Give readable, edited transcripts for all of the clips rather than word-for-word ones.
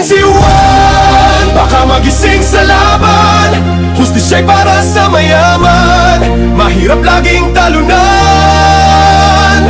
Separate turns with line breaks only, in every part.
galitin si Juan, baka magising sa laban. Hustisya'y para sa mayaman, mahirap laging talunan.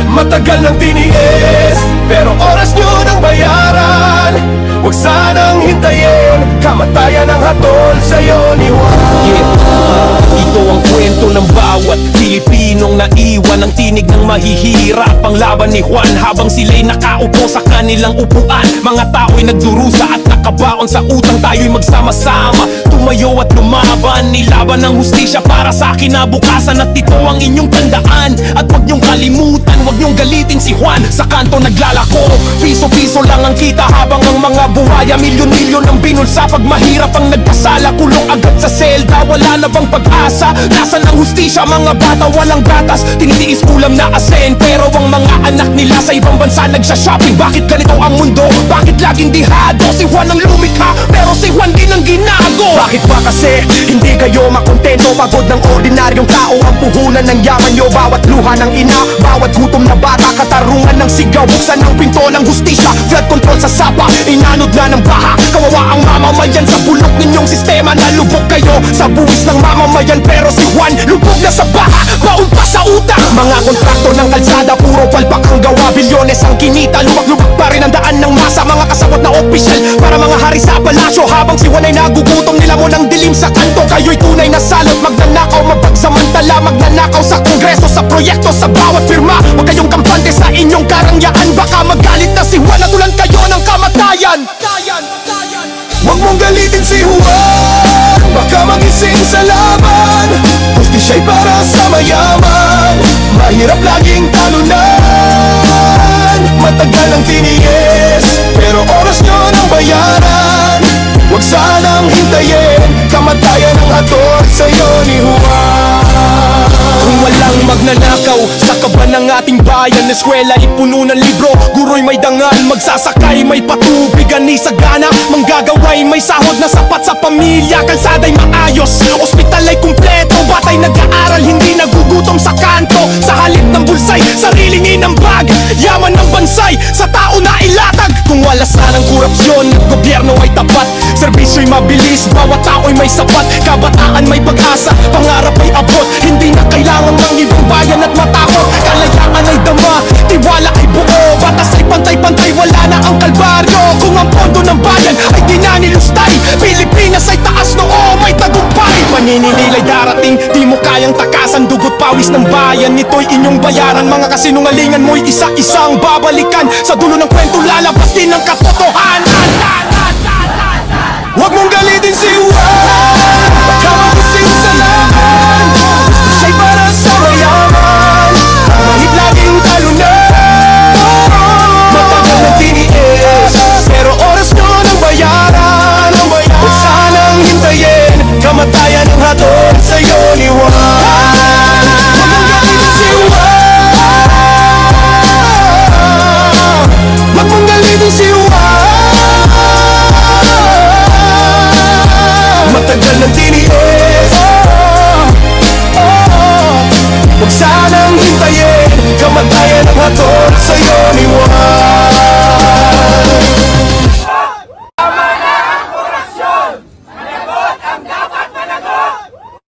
Matagal nang tiniis, pero oras nyo nang bayaran. Huwag sanang hintayin, kamatayan ang hatol sa'yo ni Juan.
Ito ang kwento ng bawat Pilipinong naiwan ang tinig ng mahihirap. Ang laban ni Juan habang sila'y nakaupo sa kanilang upuan. Mga tao'y nagdurusa at nakabaon sa utang. Tayo'y magsama-sama, tumayo at lumaban. Nilaban ng hustisya para sa kinabukasan. At ito ang inyong tandaan, at huwag niyong kalimutan. Huwag niyong galitin si Juan, sa kanto naglalako. Piso-piso lang ang kita habang ang mga buhaya milyon-milyon ang binulsa. Pag mahirap ang nagpasala, kulong agad sa selda. Wala na bang pag-asa? Nasaan ang hustisya? Mga bata walang gatas, tinitiis ulam na asin. Pero ang mga anak nila sa ibang bansa nagsha-shopping. Bakit ganito ang mundo? Bakit laging dihado? Si Juan ang lumikha, pero si Juan din ang ginago. Bakit ba kasi hindi kayo makontento? Pagod ng ordinaryong tao ang puhunan ng yaman nyo. Bawat luha ng ina, bawat gutom na bata, katarungan ng sigaw. Buksan ang pinto ng hustisya, flood control sa sapa, inanod na ng baha. Kawawa ang mamamayan sa bulok ninyong sistema. Nalubog kayo sa buwis ng mamamayan, pero si Juan lubog na sa baha, baon pa sa utang. Mga kontrakto ng kalsada, puro palpak ang gawa. Bilyones ang kinita, lubag-lubag pa rin ang daan ng masa. Mga kasabot na opisyal para mga hari sa palasyo, habang si Juan ay nagugutom. Nilamon ng dilim sa kanto, kayo'y tunay na salot. Magnanakaw, mapagsamantala, magnanakaw sa kongreso, sa proyekto, sa bawat firma. Huwag kayong kampante sa inyong karangyaan, baka magalit na si Juan at ulan kayo ng kamatayan.
Huwag mong galitin si Juan, baka magising sa laban. Hustisya'y para sa mayaman, mahirap laging talunan. Matagal ang tiniis, pero oras nyo nang bayaran. Huwag sanang hintayin, kamatayan ang hatol sa'yo ni Juan.
Kung walang magnanakaw sa kaba ng ating bayan, eskwela'y puno ng libro, guro'y may dangal, magsasakay may patubig, ani sagana, manggagaway may sahod na sapat sa pamilya. Kalsada'y maayos, ospital ay kumpleto, bata'y nag-aaral, hindi nagugutom sa kanto. Sa halip ng bulsay, sariling inambag, yaman ng bansay sa tao na ilatag. Kung wala sanang korupsyon at gobyerno ay tapat, serbisyo'y mabilis, bawat tao'y may sapat. Kabataan may pag-asa, pangarap ay abot, hindi na kailangan ng ibang bayan at matakot. Kalayaan ay dama, tiwala ay buo, batas ay pantay-pantay, wala na ang kalbaryo. Kung ang pondo ng bayan ay di na nilustay, Pilipinas ay taas noo, may tagumpay. Paninililay darating, di mo kayang takasan, dugot pawis ng bayan, ito'y inyong bayaran. Mga kasinungalingan mo'y isa-isang babalikan, sa dulo ng kwento lalabas din ang katotohanan.
Huwag mong galitin si Juan, baka magising sa laban. Hustisya'y para sa mayaman, mahirap laging talunan. Matagal na tiniis, pero oras nyo nang bayaran. Huwag sanang hintayin, kamatayan ang hatol sa'yo ni Juan. Huwag mong galitin si Juan, huwag mong galitin si Juan. Matagal ng tiniis, huwag sanang hintayin, kamatayan ang hatol